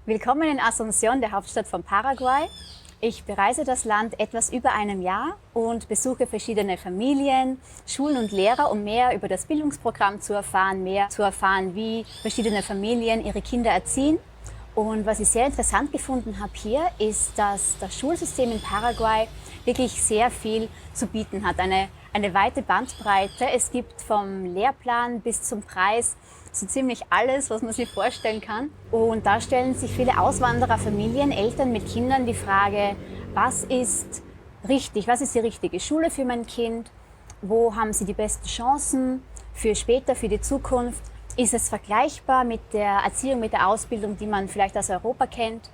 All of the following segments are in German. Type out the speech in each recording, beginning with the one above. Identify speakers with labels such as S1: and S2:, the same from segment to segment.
S1: Willkommen in Asunción, der Hauptstadt von Paraguay. Ich bereise das Land etwas über einem Jahr und besuche verschiedene Familien, Schulen und Lehrer, um mehr über das Bildungsprogramm zu erfahren, wie verschiedene Familien ihre Kinder erziehen. Und was ich sehr interessant gefunden habe hier, ist, dass das Schulsystem in Paraguay wirklich sehr viel zu bieten hat. Eine weite Bandbreite. Es gibt vom Lehrplan bis zum Preis so ziemlich alles, was man sich vorstellen kann. Und da stellen sich viele Auswandererfamilien, Eltern mit Kindern die Frage, was ist richtig, was ist die richtige Schule für mein Kind? Wo haben sie die besten Chancen für später, für die Zukunft? Ist es vergleichbar mit der Erziehung, mit der Ausbildung, die man vielleicht aus Europa kennt?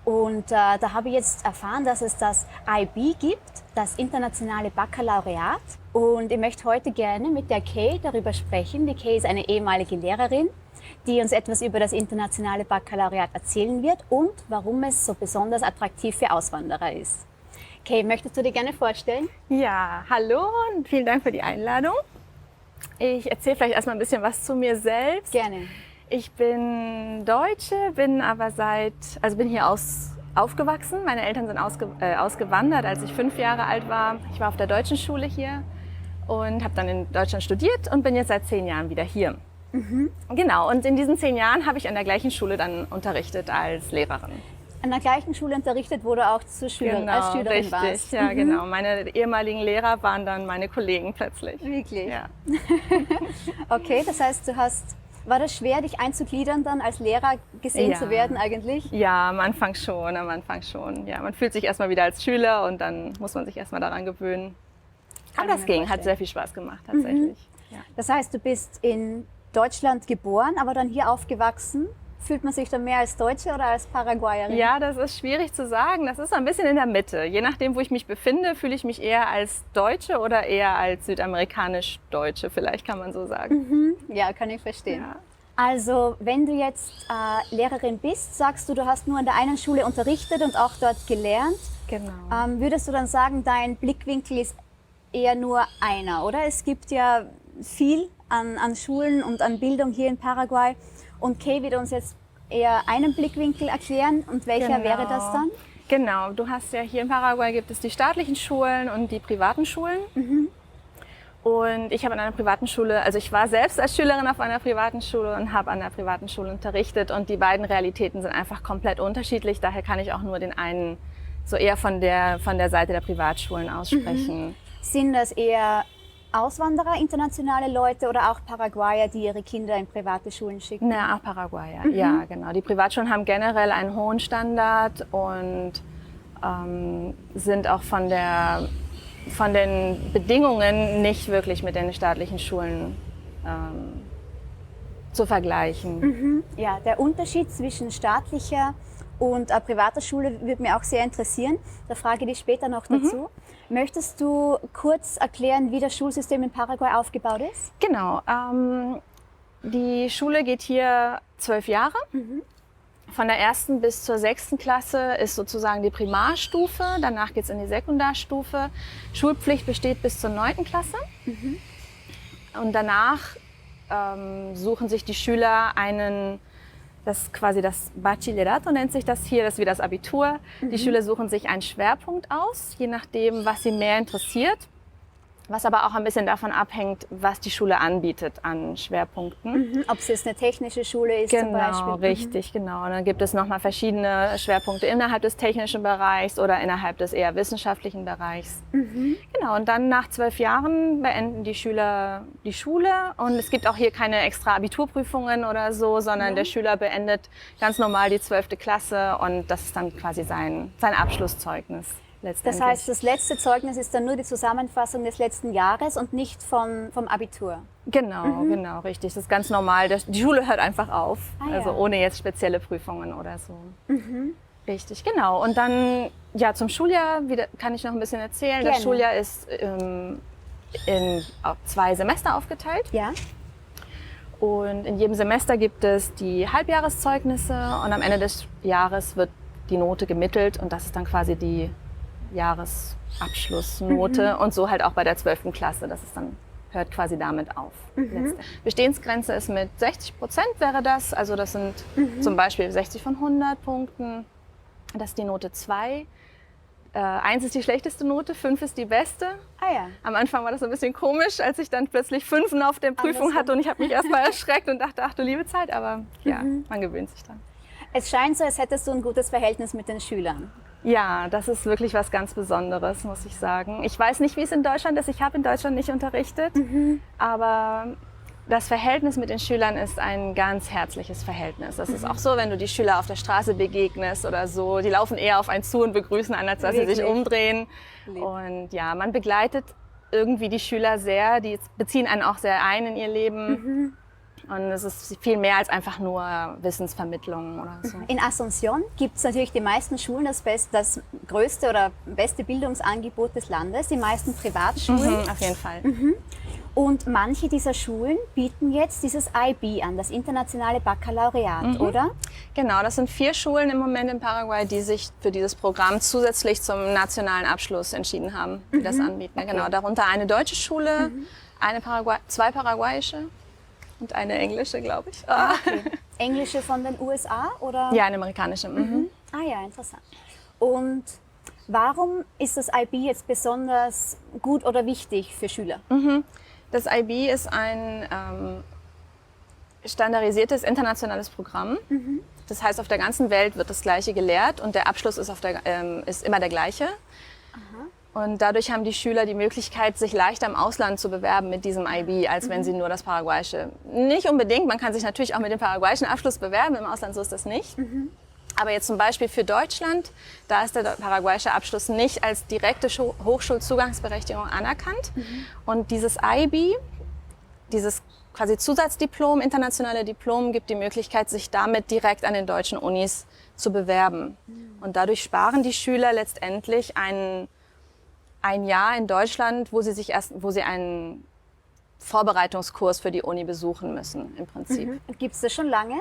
S1: Und da habe ich jetzt erfahren, dass es das IB gibt, das internationale Baccalaureat. Und ich möchte heute gerne mit der Kay darüber sprechen. Die Kay ist eine ehemalige Lehrerin, die uns etwas über das internationale Baccalaureat erzählen wird und warum es so besonders attraktiv für Auswanderer ist. Kay, möchtest du dir gerne vorstellen?
S2: Ja, hallo und vielen Dank für die Einladung. Ich erzähle vielleicht erstmal ein bisschen was zu mir selbst.
S1: Gerne.
S2: Ich bin Deutsche, bin hier aufgewachsen. Meine Eltern sind ausgewandert, als ich 5 Jahre alt war. Ich war auf der deutschen Schule hier und habe dann in Deutschland studiert und bin jetzt seit 10 Jahren wieder hier. Mhm. Genau, und in diesen 10 Jahren habe ich an der gleichen Schule dann unterrichtet als Lehrerin.
S1: An der gleichen Schule unterrichtet, wo du auch als Schülerin
S2: richtig,
S1: warst.
S2: Ja, genau. Meine ehemaligen Lehrer waren dann meine Kollegen plötzlich.
S1: Wirklich?
S2: Ja.
S1: Okay, das heißt, war das schwer, dich einzugliedern, dann als Lehrer gesehen zu werden eigentlich?
S2: Ja, am Anfang schon. Ja, man fühlt sich erstmal wieder als Schüler und dann muss man sich erstmal daran gewöhnen. Aber das ging, hat sehr viel Spaß gemacht tatsächlich.
S1: Mhm. Ja. Das heißt, du bist in Deutschland geboren, aber dann hier aufgewachsen. Fühlt man sich dann mehr als Deutsche oder als Paraguayerin?
S2: Ja, das ist schwierig zu sagen. Das ist so ein bisschen in der Mitte. Je nachdem, wo ich mich befinde, fühle ich mich eher als Deutsche oder eher als südamerikanisch-Deutsche, vielleicht kann man so sagen.
S1: Mhm. Ja, kann ich verstehen. Ja. Also, wenn du jetzt Lehrerin bist, sagst du, du hast nur an der einen Schule unterrichtet und auch dort gelernt.
S2: Genau.
S1: Würdest du dann sagen, dein Blickwinkel ist eher nur einer, oder? Es gibt ja viel an Schulen und an Bildung hier in Paraguay. Und Kay wird uns jetzt eher einen Blickwinkel erklären. Und welcher wäre das dann?
S2: Genau, du hast ja hier in Paraguay gibt es die staatlichen Schulen und die privaten Schulen. Mhm. Und ich habe an einer privaten Schule, also ich war selbst als Schülerin auf einer privaten Schule und habe an einer privaten Schule unterrichtet. Und die beiden Realitäten sind einfach komplett unterschiedlich. Daher kann ich auch nur den einen so eher von der Seite der Privatschulen aussprechen.
S1: Mhm. Sind das eher Auswanderer, internationale Leute oder auch Paraguayer, die ihre Kinder in private Schulen schicken?
S2: Na, auch Paraguayer, ja, genau. Die Privatschulen haben generell einen hohen Standard und sind auch von den Bedingungen nicht wirklich mit den staatlichen Schulen zu vergleichen.
S1: Mhm. Ja, der Unterschied zwischen staatlicher und privater Schule würde mich auch sehr interessieren. Da frage ich dich später noch dazu. Möchtest du kurz erklären, wie das Schulsystem in Paraguay aufgebaut ist?
S2: Genau. Die Schule geht hier 12 Jahre. Mhm. Von der 1. bis zur 6. Klasse ist sozusagen die Primarstufe. Danach geht es in die Sekundarstufe. Schulpflicht besteht bis zur 9. Klasse. Mhm. Und danach suchen sich die Schüler das ist quasi das Bachillerato nennt sich das hier, das ist wie das Abitur. Mhm. Die Schüler suchen sich einen Schwerpunkt aus, je nachdem, was sie mehr interessiert. Was aber auch ein bisschen davon abhängt, was die Schule anbietet an Schwerpunkten.
S1: Mhm. Ob es jetzt eine technische Schule ist zum Beispiel.
S2: Genau, richtig, genau. Und dann gibt es nochmal verschiedene Schwerpunkte innerhalb des technischen Bereichs oder innerhalb des eher wissenschaftlichen Bereichs. Mhm. Genau, und dann nach 12 Jahren beenden die Schüler die Schule. Und es gibt auch hier keine extra Abiturprüfungen oder so, sondern der Schüler beendet ganz normal die 12. Klasse und das ist dann quasi sein Abschlusszeugnis.
S1: Das heißt, das letzte Zeugnis ist dann nur die Zusammenfassung des letzten Jahres und nicht vom Abitur?
S2: Genau, genau, richtig. Das ist ganz normal. Die Schule hört einfach auf, also ohne jetzt spezielle Prüfungen oder so. Mhm. Richtig, genau. Und dann zum Schuljahr kann ich noch ein bisschen erzählen. Gerne. Das Schuljahr ist in 2 Semester aufgeteilt.
S1: Ja.
S2: Und in jedem Semester gibt es die Halbjahreszeugnisse und am Ende des Jahres wird die Note gemittelt und das ist dann quasi die Jahresabschlussnote und so halt auch bei der 12. Klasse. Das ist dann hört quasi damit auf. Bestehensgrenze ist mit 60% wäre das. Also das sind zum Beispiel 60 von 100 Punkten. Das ist die Note 2. 1 ist die schlechteste Note, 5 ist die beste.
S1: Ah ja.
S2: Am Anfang war das ein bisschen komisch, als ich dann plötzlich 5 auf der Prüfung hatte und ich habe mich erstmal erschreckt und dachte, ach du liebe Zeit, aber ja, man gewöhnt sich dran.
S1: Es scheint so, als hättest du ein gutes Verhältnis mit den Schülern.
S2: Ja, das ist wirklich was ganz Besonderes, muss ich sagen. Ich weiß nicht, wie es in Deutschland ist. Ich habe in Deutschland nicht unterrichtet, aber das Verhältnis mit den Schülern ist ein ganz herzliches Verhältnis. Das ist auch so, wenn du die Schüler auf der Straße begegnest oder so. Die laufen eher auf einen zu und begrüßen einen, als dass sie sich umdrehen.
S1: Lieb.
S2: Und ja, man begleitet irgendwie die Schüler sehr. Die beziehen einen auch sehr ein in ihr Leben. Und es ist viel mehr als einfach nur Wissensvermittlung oder so.
S1: In Asunción gibt es natürlich die meisten Schulen, das größte oder beste Bildungsangebot des Landes, die meisten Privatschulen.
S2: Auf jeden Fall.
S1: Und manche dieser Schulen bieten jetzt dieses IB an, das internationale Baccalaureat, oder?
S2: Genau, das sind 4 Schulen im Moment in Paraguay, die sich für dieses Programm zusätzlich zum nationalen Abschluss entschieden haben, die das anbieten. Okay. Genau, darunter eine deutsche Schule, zwei paraguayische und eine englische, glaube ich.
S1: Okay. Englische von den USA, oder?
S2: Ja, eine amerikanische.
S1: Ah ja, interessant. Und warum ist das IB jetzt besonders gut oder wichtig für Schüler?
S2: Das IB ist ein standardisiertes internationales Programm. Das heißt, auf der ganzen Welt wird das Gleiche gelehrt und der Abschluss ist, ist immer der gleiche. Und dadurch haben die Schüler die Möglichkeit, sich leichter im Ausland zu bewerben mit diesem IB, als wenn sie nur das Paraguayische. Nicht unbedingt, man kann sich natürlich auch mit dem paraguayischen Abschluss bewerben, im Ausland so ist das nicht. Aber jetzt zum Beispiel für Deutschland, da ist der paraguayische Abschluss nicht als direkte Hochschulzugangsberechtigung anerkannt. Und dieses IB, dieses quasi Zusatzdiplom, internationale Diplom, gibt die Möglichkeit, sich damit direkt an den deutschen Unis zu bewerben. Und dadurch sparen die Schüler letztendlich ein Jahr in Deutschland, wo sie einen Vorbereitungskurs für die Uni besuchen müssen, im Prinzip.
S1: Gibt es das schon lange?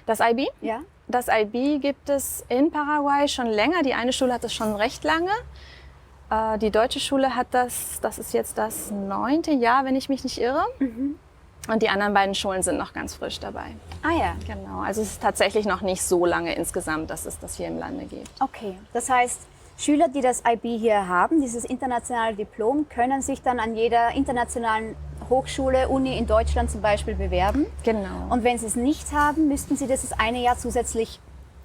S2: Das IB?
S1: Ja.
S2: Das IB gibt es in Paraguay schon länger. Die eine Schule hat es schon recht lange. Die deutsche Schule hat das ist jetzt das 9. Jahr, wenn ich mich nicht irre. Und die anderen beiden Schulen sind noch ganz frisch dabei.
S1: Ah ja.
S2: Genau, also es ist tatsächlich noch nicht so lange insgesamt, dass es das hier im Lande gibt.
S1: Okay, das heißt, Schüler, die das IB hier haben, dieses internationale Diplom, können sich dann an jeder internationalen Hochschule, Uni in Deutschland zum Beispiel bewerben.
S2: Genau.
S1: Und wenn sie es nicht haben, müssten sie das eine Jahr zusätzlich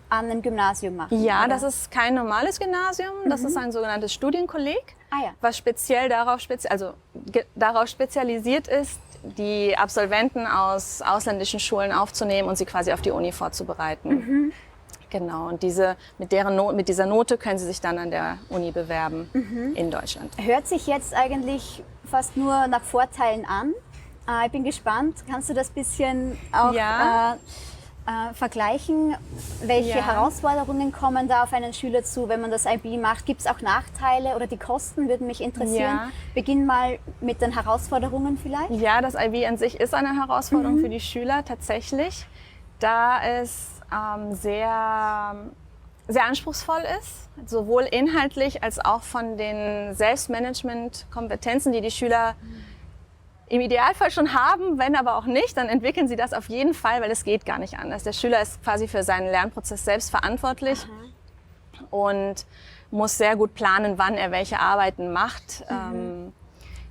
S1: an einem Gymnasium machen.
S2: Ja,
S1: oder?
S2: das ist kein normales Gymnasium, das ist ein sogenanntes Studienkolleg, was speziell darauf spezialisiert ist, die Absolventen aus ausländischen Schulen aufzunehmen und sie quasi auf die Uni vorzubereiten. Genau, und mit dieser Note können sie sich dann an der Uni bewerben in Deutschland.
S1: Hört sich jetzt eigentlich fast nur nach Vorteilen an. Ich bin gespannt. Kannst du das ein bisschen auch vergleichen? Welche Herausforderungen kommen da auf einen Schüler zu, wenn man das IB macht? Gibt es auch Nachteile oder die Kosten würden mich interessieren?
S2: Ja.
S1: Beginn mal mit den Herausforderungen vielleicht.
S2: Ja, das IB an sich ist eine Herausforderung für die Schüler tatsächlich, da es sehr, sehr anspruchsvoll ist, sowohl inhaltlich als auch von den Selbstmanagement-Kompetenzen, die die Schüler im Idealfall schon haben, wenn aber auch nicht, dann entwickeln sie das auf jeden Fall, weil es geht gar nicht anders. Der Schüler ist quasi für seinen Lernprozess selbst verantwortlich und muss sehr gut planen, wann er welche Arbeiten macht.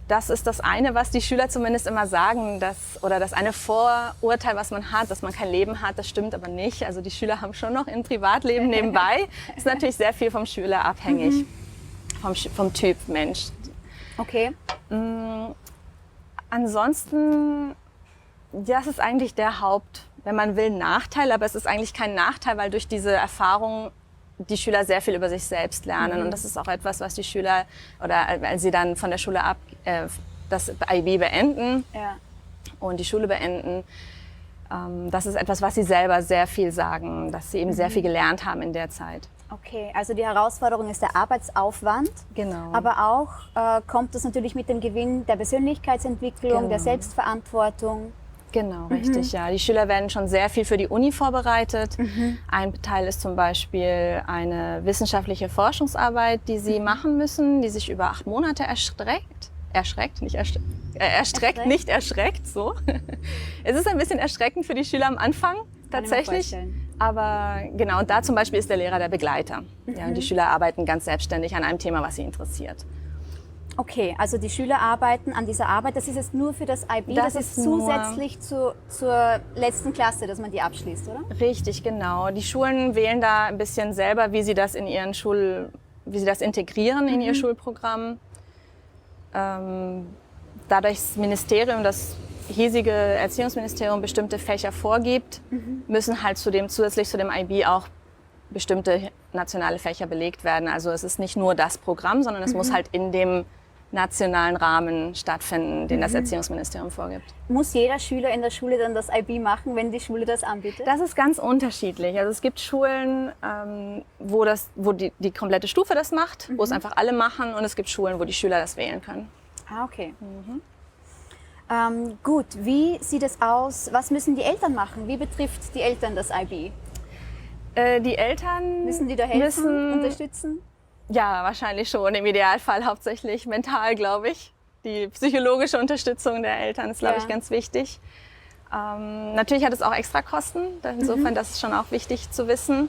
S2: Das ist das eine, was die Schüler zumindest immer sagen, das eine Vorurteil, was man hat, dass man kein Leben hat, das stimmt aber nicht. Also die Schüler haben schon noch ein Privatleben nebenbei. Ist natürlich sehr viel vom Schüler abhängig, vom Typ Mensch.
S1: Okay.
S2: Ansonsten, das ist eigentlich der wenn man will, Nachteil, aber es ist eigentlich kein Nachteil, weil durch diese Erfahrung die Schüler sehr viel über sich selbst lernen. Und das ist auch etwas, was die Schüler, oder als sie dann von der Schule das IB beenden und die Schule beenden, das ist etwas, was sie selber sehr viel sagen, dass sie eben sehr viel gelernt haben in der Zeit.
S1: Okay, also die Herausforderung ist der Arbeitsaufwand,
S2: Genau.
S1: aber auch kommt es natürlich mit dem Gewinn der Persönlichkeitsentwicklung, der Selbstverantwortung.
S2: Genau, richtig, ja. Die Schüler werden schon sehr viel für die Uni vorbereitet. Ein Teil ist zum Beispiel eine wissenschaftliche Forschungsarbeit, die sie machen müssen, die sich über 8 Monate erstreckt. erstreckt, nicht erschreckt, so. Es ist ein bisschen erschreckend für die Schüler am Anfang, tatsächlich. Aber genau, und da zum Beispiel ist der Lehrer der Begleiter. Ja, und die Schüler arbeiten ganz selbstständig an einem Thema, was sie interessiert.
S1: Okay, also die Schüler arbeiten an dieser Arbeit, das ist jetzt nur für das IB, das ist zusätzlich zur letzten Klasse, dass man die abschließt, oder?
S2: Richtig, genau. Die Schulen wählen da ein bisschen selber, wie sie das integrieren in ihr Schulprogramm. Dadurch das Ministerium, das hiesige Erziehungsministerium bestimmte Fächer vorgibt, müssen halt zusätzlich zu dem IB auch bestimmte nationale Fächer belegt werden. Also es ist nicht nur das Programm, sondern es muss halt in dem nationalen Rahmen stattfinden, den das Erziehungsministerium vorgibt.
S1: Muss jeder Schüler in der Schule dann das IB machen, wenn die Schule das anbietet?
S2: Das ist ganz unterschiedlich. Also es gibt Schulen, wo die komplette Stufe das macht, wo es einfach alle machen, und es gibt Schulen, wo die Schüler das wählen können.
S1: Ah, okay. Gut, wie sieht es aus? Was müssen die Eltern machen? Wie betrifft die Eltern das IB?
S2: Die Eltern
S1: müssen die da helfen, unterstützen?
S2: Ja, wahrscheinlich schon. Im Idealfall hauptsächlich mental, glaube ich. Die psychologische Unterstützung der Eltern ist, glaube ich, ganz wichtig. Natürlich hat es auch Extrakosten. Insofern, das ist schon auch wichtig zu wissen.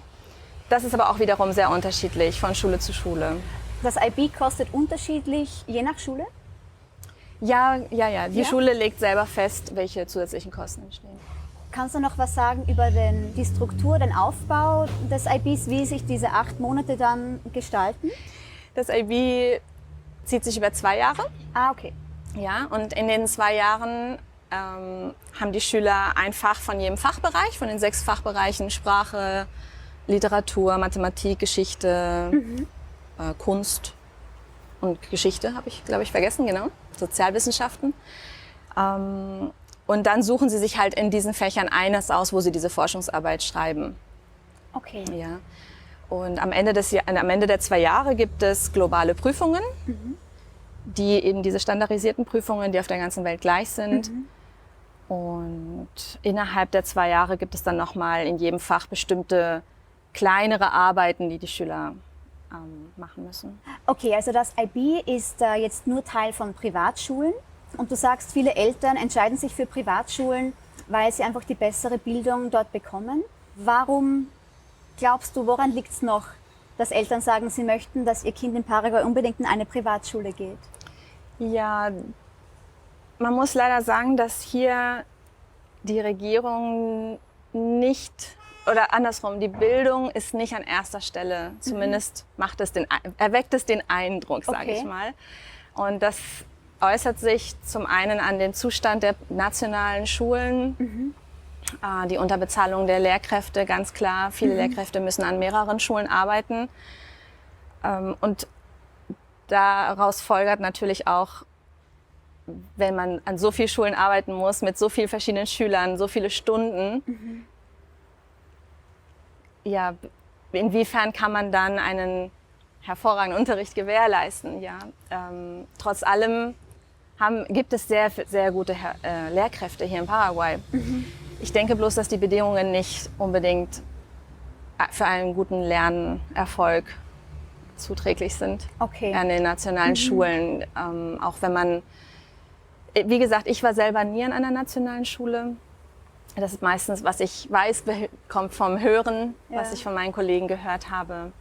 S2: Das ist aber auch wiederum sehr unterschiedlich von Schule zu Schule.
S1: Das IB kostet unterschiedlich je nach Schule?
S2: Ja. Die Schule legt selber fest, welche zusätzlichen Kosten entstehen.
S1: Kannst du noch was sagen über die Struktur, den Aufbau des IBs, wie sich diese 8 Monate dann gestalten?
S2: Das IB zieht sich über 2 Jahre.
S1: Ah, okay.
S2: Ja, und in den 2 Jahren haben die Schüler ein Fach von jedem Fachbereich, von den 6 Fachbereichen: Sprache, Literatur, Mathematik, Geschichte, Kunst und Geschichte habe ich, glaube ich, vergessen, genau. Sozialwissenschaften. Und dann suchen sie sich halt in diesen Fächern eines aus, wo sie diese Forschungsarbeit schreiben.
S1: Okay.
S2: Ja. Und am Ende der 2 Jahre gibt es globale Prüfungen, die eben diese standardisierten Prüfungen, die auf der ganzen Welt gleich sind. Und innerhalb der 2 Jahre gibt es dann nochmal in jedem Fach bestimmte kleinere Arbeiten, die die Schüler machen müssen.
S1: Okay, also das IB ist jetzt nur Teil von Privatschulen. Und du sagst, viele Eltern entscheiden sich für Privatschulen, weil sie einfach die bessere Bildung dort bekommen. Warum glaubst du, woran liegt es noch, dass Eltern sagen, sie möchten, dass ihr Kind in Paraguay unbedingt in eine Privatschule geht?
S2: Ja, man muss leider sagen, dass hier die Regierung nicht, oder andersrum, die Bildung ist nicht an erster Stelle. Zumindest erweckt es den Eindruck, sage ich mal. Und das äußert sich zum einen an den Zustand der nationalen Schulen, die Unterbezahlung der Lehrkräfte, ganz klar. Viele Lehrkräfte müssen an mehreren Schulen arbeiten. Und daraus folgert natürlich auch, wenn man an so vielen Schulen arbeiten muss, mit so vielen verschiedenen Schülern, so viele Stunden, ja, inwiefern kann man dann einen hervorragenden Unterricht gewährleisten? Ja? Trotz allem gibt es sehr, sehr gute Lehrkräfte hier in Paraguay. Ich denke bloß, dass die Bedingungen nicht unbedingt für einen guten Lernerfolg zuträglich sind an den nationalen Schulen. Auch wenn man, wie gesagt, ich war selber nie an einer nationalen Schule. Das ist meistens, was ich weiß, kommt vom Hören, was ich von meinen Kollegen gehört habe.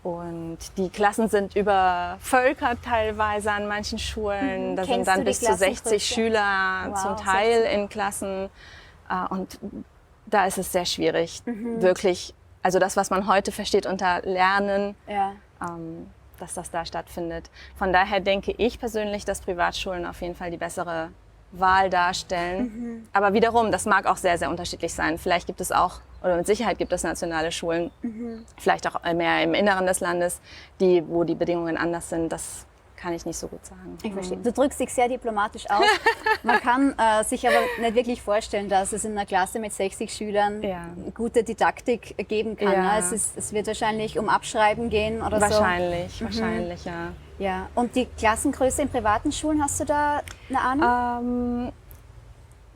S2: Und die Klassen sind übervölkert teilweise an manchen Schulen. Da sind dann bis zu 60 Schüler zum Teil in Klassen. Und da ist es sehr schwierig, wirklich, also das, was man heute versteht unter Lernen, dass das da stattfindet. Von daher denke ich persönlich, dass Privatschulen auf jeden Fall die bessere Wahl darstellen. Aber wiederum, das mag auch sehr, sehr unterschiedlich sein. Vielleicht gibt es auch, oder mit Sicherheit gibt es nationale Schulen, vielleicht auch mehr im Inneren des Landes, wo die Bedingungen anders sind. Das kann ich nicht so gut sagen.
S1: Ich verstehe. Du drückst dich sehr diplomatisch aus. Man kann sich aber nicht wirklich vorstellen, dass es in einer Klasse mit 60 Schülern gute Didaktik geben kann.
S2: Ja.
S1: Es wird wahrscheinlich um Abschreiben gehen oder
S2: wahrscheinlich,
S1: so.
S2: Wahrscheinlich, ja.
S1: Ja. Und die Klassengröße in privaten Schulen, hast du da eine Ahnung?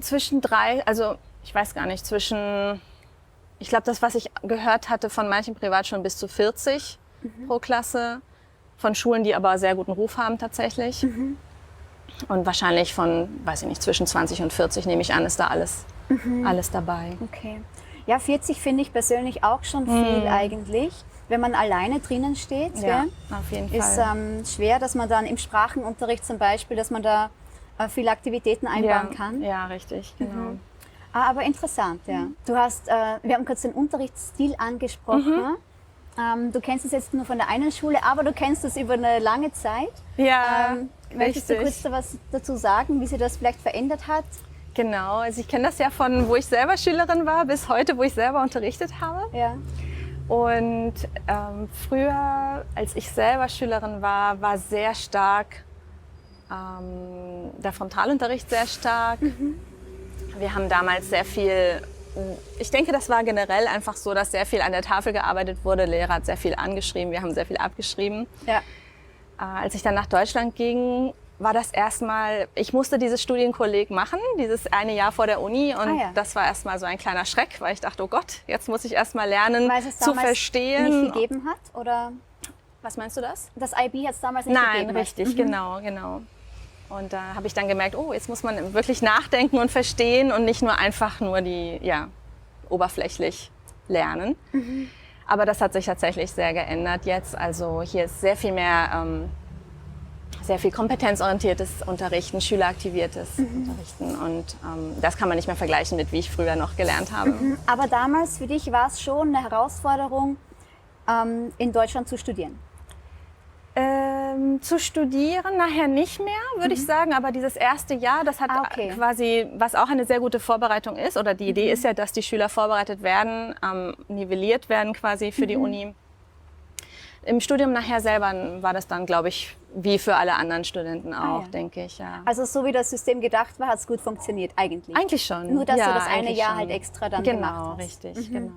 S2: Zwischen 3, also ich weiß gar nicht, ich glaube, das, was ich gehört hatte von manchen Privatschulen, bis zu 40 pro Klasse. Von Schulen, die aber sehr guten Ruf haben tatsächlich. Und wahrscheinlich von, weiß ich nicht, zwischen 20 und 40 nehme ich an, ist da alles dabei.
S1: Okay. Ja, 40 finde ich persönlich auch schon viel eigentlich, wenn man alleine drinnen steht.
S2: Ja,
S1: gell?
S2: auf jeden
S1: Ist
S2: Fall.
S1: schwer, dass man dann im Sprachenunterricht zum Beispiel, dass man da viele Aktivitäten einbauen kann.
S2: Ja, richtig, genau.
S1: Aber interessant, ja. Du hast, wir haben kurz den Unterrichtsstil angesprochen. Du kennst es jetzt nur von der einen Schule, aber du kennst es über eine lange Zeit.
S2: Ja,
S1: Möchtest du
S2: richtig.
S1: kurz da was dazu sagen, wie sich das vielleicht verändert hat?
S2: Genau, also ich kenne das ja von, wo ich selber Schülerin war, bis heute, wo ich selber unterrichtet habe.
S1: Ja.
S2: Und früher, als ich selber Schülerin war, war sehr stark der Frontalunterricht sehr stark. Wir haben damals sehr viel, ich denke, das war generell einfach so, dass sehr viel an der Tafel gearbeitet wurde. Der Lehrer hat sehr viel angeschrieben, wir haben sehr viel abgeschrieben.
S1: Ja.
S2: Als ich dann nach Deutschland ging, war das erstmal, ich musste dieses Studienkolleg machen, dieses eine Jahr vor der Uni. Und das war erstmal so ein kleiner Schreck, weil ich dachte, oh Gott, jetzt muss ich erstmal lernen
S1: Weil es
S2: zu
S1: damals
S2: verstehen.
S1: nicht gegeben hat? Oder
S2: Was meinst du das?
S1: das IB hat es damals nicht
S2: Nein,
S1: gegeben?
S2: richtig, genau. Und da habe ich dann gemerkt, oh, jetzt muss man wirklich nachdenken und verstehen und nicht nur einfach nur oberflächlich lernen. Aber das hat sich tatsächlich sehr geändert jetzt. Also hier ist sehr viel mehr, sehr viel kompetenzorientiertes Unterrichten, schüleraktiviertes Unterrichten. Und das kann man nicht mehr vergleichen mit, wie ich früher noch gelernt habe.
S1: Aber damals für dich war es schon eine Herausforderung, in Deutschland zu studieren.
S2: Zu studieren nachher nicht mehr, würde ich sagen, aber dieses erste Jahr, das hat quasi, was auch eine sehr gute Vorbereitung ist, oder die Idee ist ja, dass die Schüler vorbereitet werden, nivelliert werden quasi für die Uni. Im Studium nachher selber war das dann, glaube ich, wie für alle anderen Studenten auch, denke ich. Ja.
S1: Also so wie das System gedacht war, hat es gut funktioniert eigentlich.
S2: Eigentlich schon.
S1: Nur, dass
S2: ja,
S1: du das eine
S2: eigentlich
S1: Jahr
S2: schon.
S1: halt extra dann gemacht hast.
S2: Genau, richtig, genau.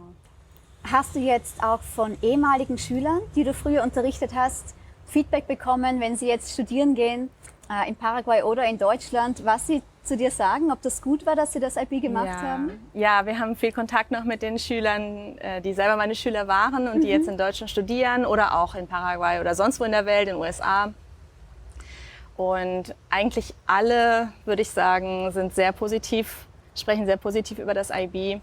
S1: Hast du jetzt auch von ehemaligen Schülern, die du früher unterrichtet hast, Feedback bekommen, wenn sie jetzt studieren gehen, in Paraguay oder in Deutschland, was sie zu dir sagen, ob das gut war, dass sie das IB gemacht haben?
S2: Ja, wir haben viel Kontakt noch mit den Schülern, die selber meine Schüler waren und die jetzt in Deutschland studieren oder auch in Paraguay oder sonst wo in der Welt, in den USA. Und eigentlich alle, würde ich sagen, sind sehr positiv, sprechen sehr positiv über das IB,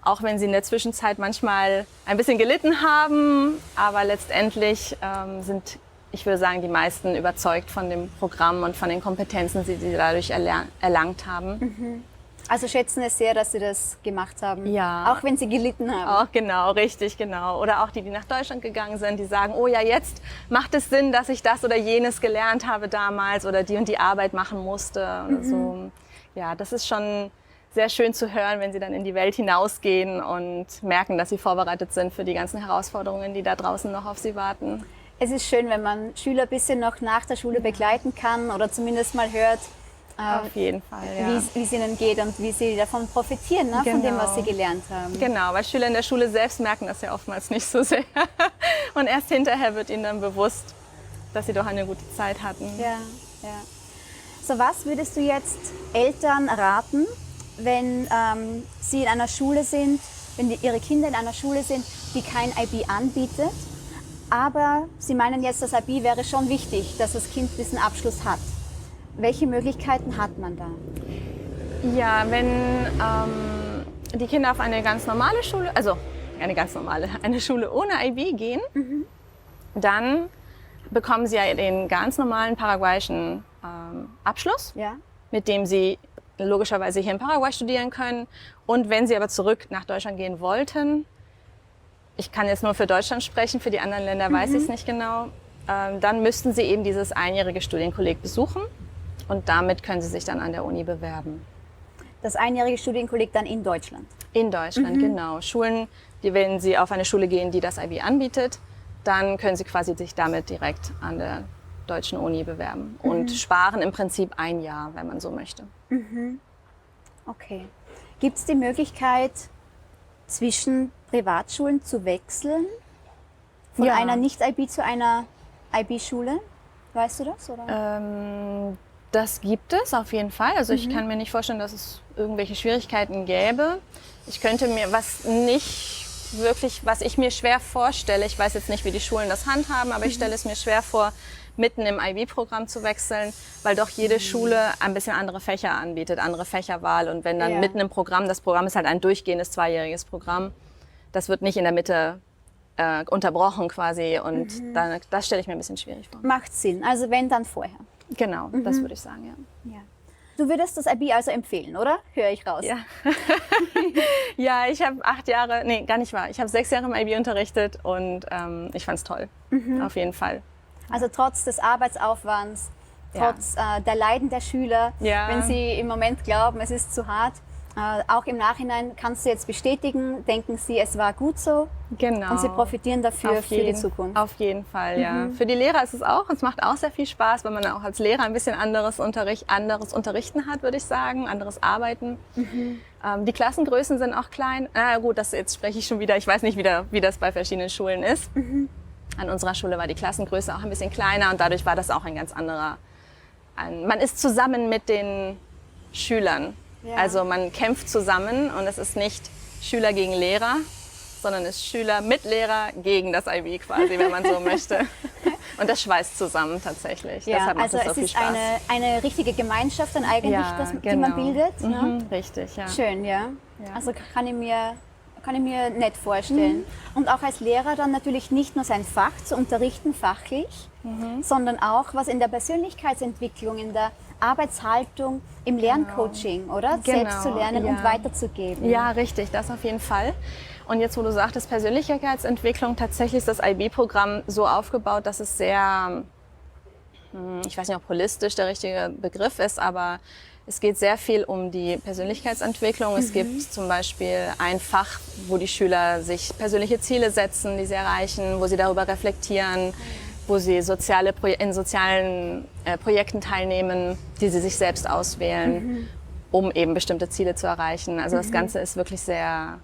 S2: auch wenn sie in der Zwischenzeit manchmal ein bisschen gelitten haben, aber letztendlich sind, ich würde sagen, die meisten überzeugt von dem Programm und von den Kompetenzen, die sie dadurch erlangt haben.
S1: Also schätzen es sehr, dass sie das gemacht haben,
S2: Ja.
S1: auch wenn sie gelitten haben.
S2: Auch genau, richtig, genau. Oder auch die, die nach Deutschland gegangen sind, die sagen, oh ja, jetzt macht es Sinn, dass ich das oder jenes gelernt habe damals oder die und die Arbeit machen musste oder so. Ja, das ist schon sehr schön zu hören, wenn sie dann in die Welt hinausgehen und merken, dass sie vorbereitet sind für die ganzen Herausforderungen, die da draußen noch auf sie warten.
S1: Es ist schön, wenn man Schüler ein bisschen noch nach der Schule begleiten kann oder zumindest mal hört,
S2: Auf jeden Fall, ja.
S1: wie es ihnen geht und wie sie davon profitieren, ne, von dem,
S2: Genau.
S1: was sie gelernt haben.
S2: Genau, weil Schüler in der Schule selbst merken das ja oftmals nicht so sehr. Und erst hinterher wird ihnen dann bewusst, dass sie doch eine gute Zeit hatten.
S1: Ja, ja. So, was würdest du jetzt Eltern raten, wenn sie in einer Schule sind, wenn ihre Kinder in einer Schule sind, die kein IB anbietet, aber sie meinen jetzt, das IB wäre schon wichtig, dass das Kind diesen Abschluss hat. Welche Möglichkeiten hat man da?
S2: Ja, wenn die Kinder auf eine ganz normale Schule, also eine Schule ohne IB gehen, dann bekommen sie ja den ganz normalen paraguayischen Abschluss,
S1: Ja?
S2: mit dem sie logischerweise hier in Paraguay studieren können. Und wenn sie aber zurück nach Deutschland gehen wollten, ich kann jetzt nur für Deutschland sprechen, für die anderen Länder weiß ich es nicht genau, dann müssten sie eben dieses einjährige Studienkolleg besuchen und damit können sie sich dann an der Uni bewerben.
S1: Das einjährige Studienkolleg dann in Deutschland.
S2: In Deutschland, genau. Schulen, wenn sie auf eine Schule gehen, die das IB anbietet, dann können sie quasi sich damit direkt an der deutschen Uni bewerben und sparen im Prinzip ein Jahr, wenn man so möchte.
S1: Okay. Gibt es die Möglichkeit, zwischen Privatschulen zu wechseln? Von
S2: Ja.
S1: einer Nicht-IB zu einer IB-Schule? Weißt du das? Oder?
S2: Das gibt es auf jeden Fall. Also ich kann mir nicht vorstellen, dass es irgendwelche Schwierigkeiten gäbe. Ich könnte mir was ich mir schwer vorstelle, ich weiß jetzt nicht, wie die Schulen das handhaben, aber ich stelle es mir schwer vor, mitten im IB-Programm zu wechseln, weil doch jede Schule ein bisschen andere Fächer anbietet, andere Fächerwahl. Und wenn dann mitten im Programm, das Programm ist halt ein durchgehendes 2-jähriges Programm, das wird nicht in der Mitte unterbrochen quasi und dann, das stelle ich mir ein bisschen schwierig vor.
S1: Macht Sinn, also wenn, dann vorher.
S2: Genau, das würde ich sagen, ja.
S1: Ja. Du würdest das IB also empfehlen, oder? Höre ich raus.
S2: Ja, ja, ich habe 8 Jahre, nee, gar nicht wahr. Ich habe 6 Jahre im IB unterrichtet und ich fand es toll, auf jeden Fall.
S1: Also trotz des Arbeitsaufwands, trotz der Leiden der Schüler, wenn sie im Moment glauben, es ist zu hart, auch im Nachhinein kannst du jetzt bestätigen, denken sie, es war gut so.
S2: Genau.
S1: Und sie profitieren dafür für die Zukunft.
S2: Auf jeden Fall, ja. Für die Lehrer ist es auch, es macht auch sehr viel Spaß, weil man auch als Lehrer ein bisschen anderes Unterrichten hat, würde ich sagen, anderes Arbeiten. Die Klassengrößen sind auch klein. Gut, jetzt spreche ich schon wieder, ich weiß nicht, wie das bei verschiedenen Schulen ist. An unserer Schule war die Klassengröße auch ein bisschen kleiner und dadurch war das auch ein ganz anderer. Man ist zusammen mit den Schülern. Ja. Also man kämpft zusammen und es ist nicht Schüler gegen Lehrer, sondern es ist Schüler mit Lehrer gegen das IB quasi, wenn man so möchte. Und das schweißt zusammen tatsächlich.
S1: Ja,
S2: deshalb macht
S1: also
S2: es so
S1: es
S2: viel
S1: ist
S2: Spaß.
S1: eine richtige Gemeinschaft dann eigentlich, die man bildet. Ne?
S2: Richtig, ja.
S1: Schön, ja. Also kann ich mir nett vorstellen. Und auch als Lehrer dann natürlich nicht nur sein Fach zu unterrichten, fachlich, sondern auch was in der Persönlichkeitsentwicklung, in der Arbeitshaltung, im Lerncoaching, oder? Selbst zu lernen und weiterzugeben.
S2: Ja, richtig, das auf jeden Fall. Und jetzt, wo du sagtest, Persönlichkeitsentwicklung, tatsächlich ist das IB-Programm so aufgebaut, dass es sehr, ich weiß nicht, ob holistisch der richtige Begriff ist, aber es geht sehr viel um die Persönlichkeitsentwicklung. Es gibt zum Beispiel ein Fach, wo die Schüler sich persönliche Ziele setzen, die sie erreichen, wo sie darüber reflektieren, wo sie in sozialen Projekten teilnehmen, die sie sich selbst auswählen, um eben bestimmte Ziele zu erreichen. Also das Ganze ist wirklich sehr,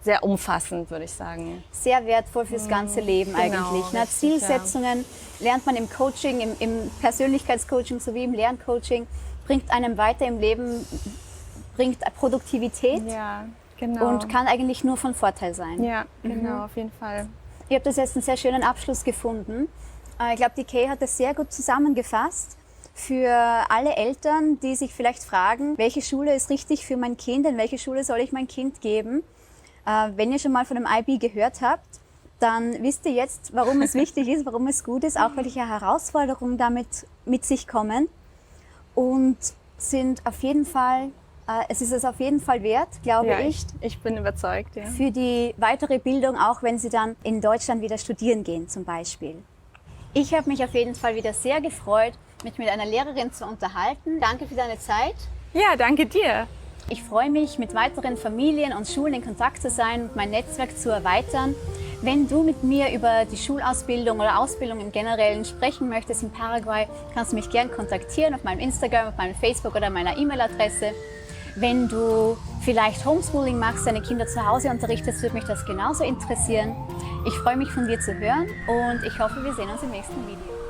S2: sehr umfassend, würde ich sagen.
S1: Sehr wertvoll fürs ganze Leben eigentlich.
S2: Richtig,
S1: Zielsetzungen lernt man im Coaching, im Persönlichkeitscoaching sowie im Lerncoaching, bringt einem weiter im Leben, bringt Produktivität und kann eigentlich nur von Vorteil sein.
S2: Ja, genau, auf jeden Fall.
S1: Ihr habt das jetzt einen sehr schönen Abschluss gefunden. Ich glaube, die Kay hat das sehr gut zusammengefasst für alle Eltern, die sich vielleicht fragen, welche Schule ist richtig für mein Kind, in welche Schule soll ich mein Kind geben. Wenn ihr schon mal von dem IB gehört habt, dann wisst ihr jetzt, warum es wichtig ist, warum es gut ist, auch welche Herausforderungen damit mit sich kommen. Und sind auf jeden Fall, es ist es auf jeden Fall wert, glaube ich.
S2: Ich bin überzeugt, ja.
S1: Für die weitere Bildung, auch wenn Sie dann in Deutschland wieder studieren gehen zum Beispiel. Ich habe mich auf jeden Fall wieder sehr gefreut, mich mit einer Lehrerin zu unterhalten. Danke für deine Zeit.
S2: Ja, danke dir.
S1: Ich freue mich, mit weiteren Familien und Schulen in Kontakt zu sein und mein Netzwerk zu erweitern. Wenn du mit mir über die Schulausbildung oder Ausbildung im Generellen sprechen möchtest in Paraguay, kannst du mich gerne kontaktieren auf meinem Instagram, auf meinem Facebook oder meiner E-Mail-Adresse. Wenn du vielleicht Homeschooling machst, deine Kinder zu Hause unterrichtest, würde mich das genauso interessieren. Ich freue mich, von dir zu hören und ich hoffe, wir sehen uns im nächsten Video.